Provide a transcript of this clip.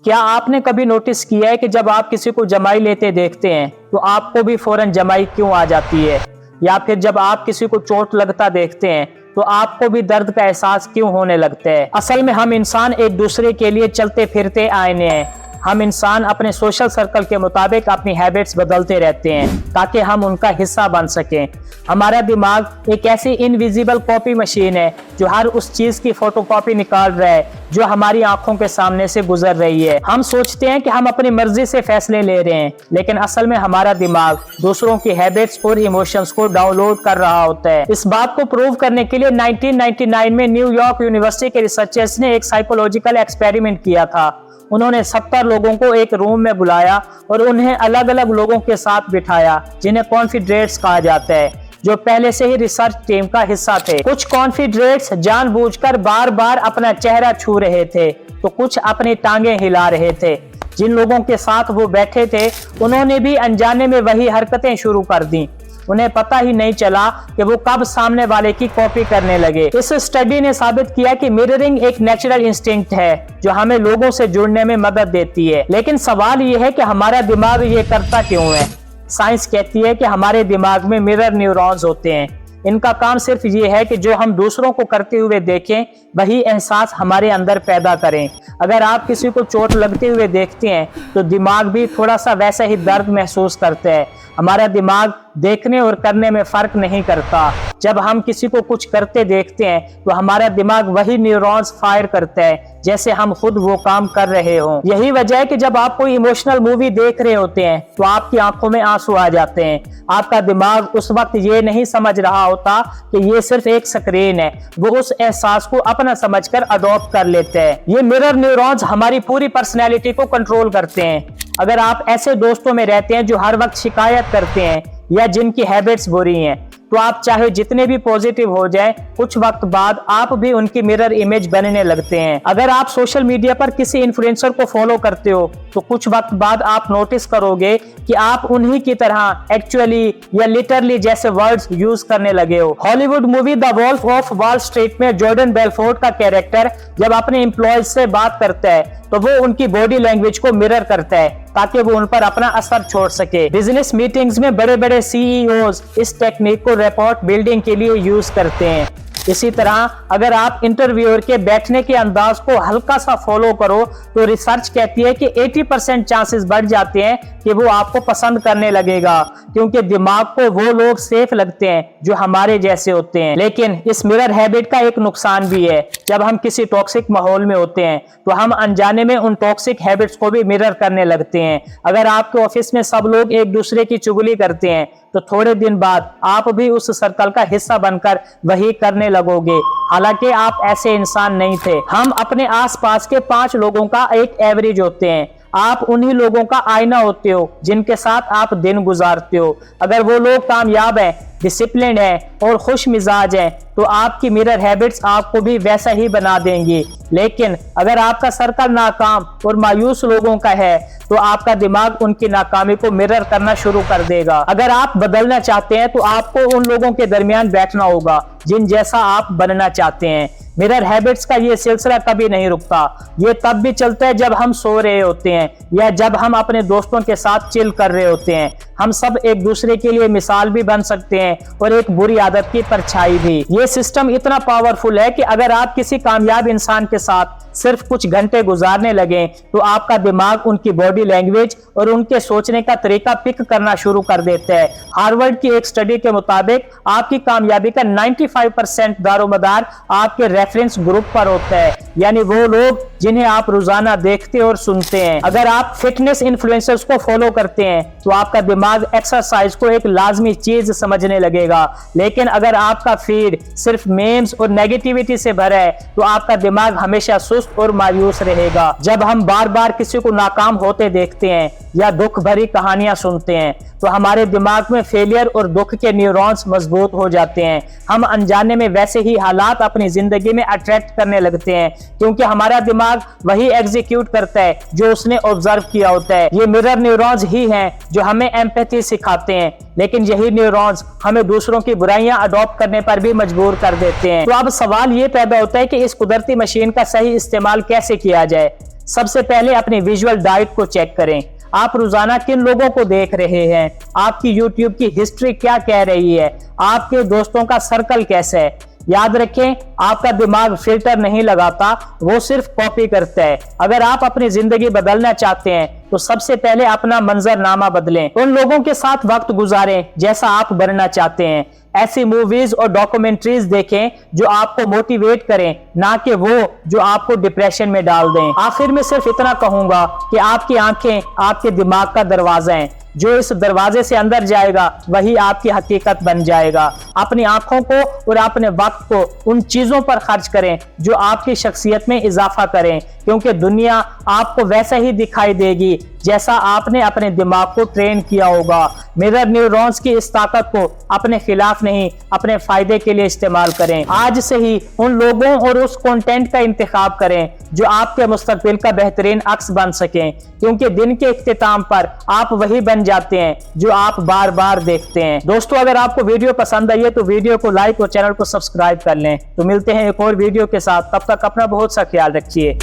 क्या आपने कभी नोटिस किया है कि जब आप किसी को जमाई लेते देखते हैं तो आपको भी फौरन जमाई क्यों आ जाती है? या फिर जब आप किसी को चोट लगता देखते हैं तो आपको भी दर्द का एहसास क्यों होने लगता है? असल में हम इंसान एक दूसरे के लिए चलते फिरते आईने हैं। हम इंसान अपने सोशल सर्कल के मुताबिक अपनी हैबिट्स बदलते रहते हैं ताकि हम उनका हिस्सा बन सकें। हमारा दिमाग एक ऐसी इनविजिबल कॉपी मशीन है जो हर उस चीज की फोटोकॉपी निकाल रहा है जो हमारी आंखों के सामने से गुजर रही है। हम सोचते हैं कि हम अपनी मर्जी से फैसले ले रहे हैं, लेकिन असल में हमारा दिमाग दूसरों की हैबिट्स और इमोशंस को डाउनलोड कर रहा होता है। इस बात को प्रूव करने के लिए 1999 में न्यूयॉर्क यूनिवर्सिटी के रिसर्चर्स ने एक साइकोलॉजिकल एक्सपेरिमेंट किया था। उन्होंने 70 लोगों को एक रूम में बुलाया और उन्हें अलग अलग लोगों के साथ बिठाया जिन्हें कॉन्फिडरेट्स कहा जाता है, जो पहले से ही रिसर्च टीम का हिस्सा थे। कुछ कॉन्फिडरेट्स जानबूझकर बार बार अपना चेहरा छू रहे थे तो कुछ अपनी टांगें हिला रहे थे। जिन लोगों के साथ वो बैठे थे उन्होंने भी अनजाने में वही हरकतें शुरू कर दी। उन्हें पता ही नहीं चला कि वो कब सामने वाले की कॉपी करने लगे। इस स्टडी ने साबित किया कि मिररिंग एक नेचुरल इंस्टिंक्ट है जो हमें लोगों से जुड़ने में मदद देती है। लेकिन सवाल ये है कि हमारा दिमाग ये करता क्यों है? साइंस कहती है कि हमारे दिमाग में मिरर न्यूरॉन्स होते हैं। इनका काम सिर्फ ये है कि जो हम दूसरों को करते हुए देखें वही एहसास हमारे अंदर पैदा करें। अगर आप किसी को चोट लगते हुए देखते हैं तो दिमाग भी थोड़ा सा वैसा ही दर्द महसूस करता है। हमारा दिमाग देखने और करने में फर्क नहीं करता। जब हम किसी को कुछ करते देखते हैं तो हमारा दिमाग वही न्यूरॉन्स फायर करता है जैसे हम खुद वो काम कर रहे हों। यही वजह है कि जब आप कोई इमोशनल मूवी देख रहे होते हैं तो आपकी आंखों में आंसू आ जाते हैं। आपका दिमाग उस वक्त ये नहीं समझ रहा होता कि ये सिर्फ एक स्क्रीन है, वो उस एहसास को अपना समझकर अडॉप्ट कर लेते हैं। ये मिरर न्यूरॉन्स हमारी पूरी पर्सनैलिटी को कंट्रोल करते हैं। अगर आप ऐसे दोस्तों में रहते हैं जो हर वक्त शिकायत करते हैं या जिनकी हैबिट्स बुरी हैं, तो आप चाहे जितने भी पॉजिटिव हो जाएं, कुछ वक्त बाद आप भी उनकी मिरर इमेज बनने लगते हैं। अगर आप सोशल मीडिया पर किसी इन्फ्लुएंसर को फॉलो करते हो तो कुछ वक्त बाद आप नोटिस करोगे कि आप उन्हीं की तरह एक्चुअली या लिटरली जैसे वर्ड्स यूज करने लगे हो। Hollywood movie The Wolf of Wall Street में जॉर्डन बेलफोर्ड का कैरेक्टर जब अपने एम्प्लॉयज से बात करता है तो वो उनकी बॉडी लैंग्वेज को मिरर करता है ताकि वो उन पर अपना असर छोड़ सके। बिजनेस मीटिंग्स में बड़े बड़े सीईओज इस टेक्निक को रिपोर्ट बिल्डिंग के लिए यूज करते हैं। इसी तरह अगर आप इंटरव्यूअर के बैठने के अंदाज को हल्का सा फॉलो करो तो रिसर्च कहती है कि 80% चांसेस बढ़ जाते हैं कि वो आपको पसंद करने लगेगा, क्योंकि दिमाग को वो लोग सेफ लगते हैं जो हमारे जैसे होते हैं। लेकिन इस मिरर हैबिट का एक नुकसान भी है। जब हम किसी टॉक्सिक माहौल में होते हैं तो हम अनजाने में उन टॉक्सिक हैबिट्स को भी मिरर करने लगते हैं। अगर आपके ऑफिस में सब लोग एक दूसरे की चुगली करते हैं तो थोड़े दिन बाद आप भी उस सर्कल का हिस्सा बनकर वही करने लगोगे, हालांकि आप ऐसे इंसान नहीं थे। हम अपने आसपास के 5 लोगों का एक एवरेज होते हैं। आप उन्हीं लोगों का आईना होते हो जिनके साथ आप दिन गुजारते हो। अगर वो लोग कामयाब हैं, डिसिप्लिन है और खुश मिजाज है तो आपकी मिरर हैबिट्स आपको भी वैसा ही बना देंगी। लेकिन अगर आपका सर्कल नाकाम और मायूस लोगों का है तो आपका दिमाग उनकी नाकामी को मिरर करना शुरू कर देगा। अगर आप बदलना चाहते हैं तो आपको उन लोगों के दरमियान बैठना होगा जिन जैसा आप बनना चाहते हैं। मिरर हैबिट्स का ये सिलसिला कभी नहीं रुकता। ये तब भी चलता है जब हम सो रहे होते हैं या जब हम अपने दोस्तों के साथ चिल कर रहे होते हैं। हम सब एक दूसरे के लिए मिसाल भी बन सकते हैं और एक बुरी आदत की परछाई भी। ये सिस्टम इतना पावरफुल है कि अगर आप किसी कामयाब इंसान के साथ सिर्फ कुछ घंटे गुजारने लगे तो आपका दिमाग उनकी बॉडी लैंग्वेज और उनके सोचने का तरीका पिक करना शुरू कर देता है। हार्वर्ड की एक स्टडी के मुताबिक आपकी कामयाबी का 95% दारोमदार आपके रेफरेंस ग्रुप पर होता है, यानी वो लोग जिन्हें आप रोजाना देखते और सुनते हैं। अगर आप फिटनेस इन्फ्लुएंसर्स को फॉलो करते हैं तो आपका दिमाग एक्सरसाइज को एक लाजमी चीज समझने लगेगा, लेकिन अगर आपका फीड सिर्फ मेम्स और नेगेटिविटी से भरा है तो आपका दिमाग हमेशा सुस्त और मायूस रहेगा। जब हम बार बार किसी को नाकाम होते देखते हैं या दुख भरी कहानियां सुनते हैं तो हमारे दिमाग में फेलियर और दुख के न्यूरॉन्स मजबूत हो जाते हैं। हम अनजाने में वैसे ही हालात अपनी जिंदगी में अट्रैक्ट करने लगते हैं, क्योंकि हमारा दिमाग वही एग्जीक्यूट करता है जो उसने ऑब्जर्व किया होता है। ये मिरर न्यूरॉन्स ही हैं जो हमें एम्पैथी सिखाते हैं, लेकिन यही न्यूरॉन्स हमें दूसरों की बुराइयां अडॉप्ट करने पर भी मजबूर कर देते हैं। तो अब सवाल ये पैदा होता है कि इस कुदरती मशीन का सही इस्तेमाल कैसे किया जाए। सबसे पहले अपनी विजुअल डाइट को चेक करें। आप रोजाना किन लोगों को देख रहे हैं, आपकी यूट्यूब की हिस्ट्री क्या कह रही है, आपके दोस्तों का सर्कल कैसा है। याद रखें, आपका दिमाग फिल्टर नहीं लगाता, वो सिर्फ कॉपी करता है। अगर आप अपनी जिंदगी बदलना चाहते हैं तो सबसे पहले अपना मंजरनामा बदलें। उन लोगों के साथ वक्त गुजारें जैसा आप बनना चाहते हैं। ऐसी मूवीज और डॉक्यूमेंट्रीज देखें जो आपको मोटिवेट करें, ना कि वो जो आपको डिप्रेशन में डाल दें। आखिर में सिर्फ इतना कहूंगा कि आपकी आंखें आपके दिमाग का दरवाजा हैं। जो इस दरवाजे से अंदर जाएगा वही आपकी हकीकत बन जाएगा। अपनी आंखों को और अपने वक्त को उन चीजों पर खर्च करें जो आपकी शख्सियत में इजाफा करें, क्योंकि दुनिया आपको वैसा ही दिखाई देगी जैसा आपने अपने दिमाग को ट्रेन किया होगा। मिरर न्यूरॉन्स की इस ताकत को अपने खिलाफ नहीं, अपने फायदे के लिए इस्तेमाल करें। आज से ही उन लोगों और उस कंटेंट का इंतखाब करें जो आपके मुस्तकबिल का बेहतरीन अक्स बन सकें, क्योंकि दिन के इख्तिताम पर आप वही बन जाते हैं जो आप बार बार देखते हैं। दोस्तों, अगर आपको वीडियो पसंद आई है तो वीडियो को लाइक और चैनल को सब्सक्राइब कर लें। तो मिलते हैं एक और वीडियो के साथ, तब तक अपना बहुत सा ख्याल रखिए।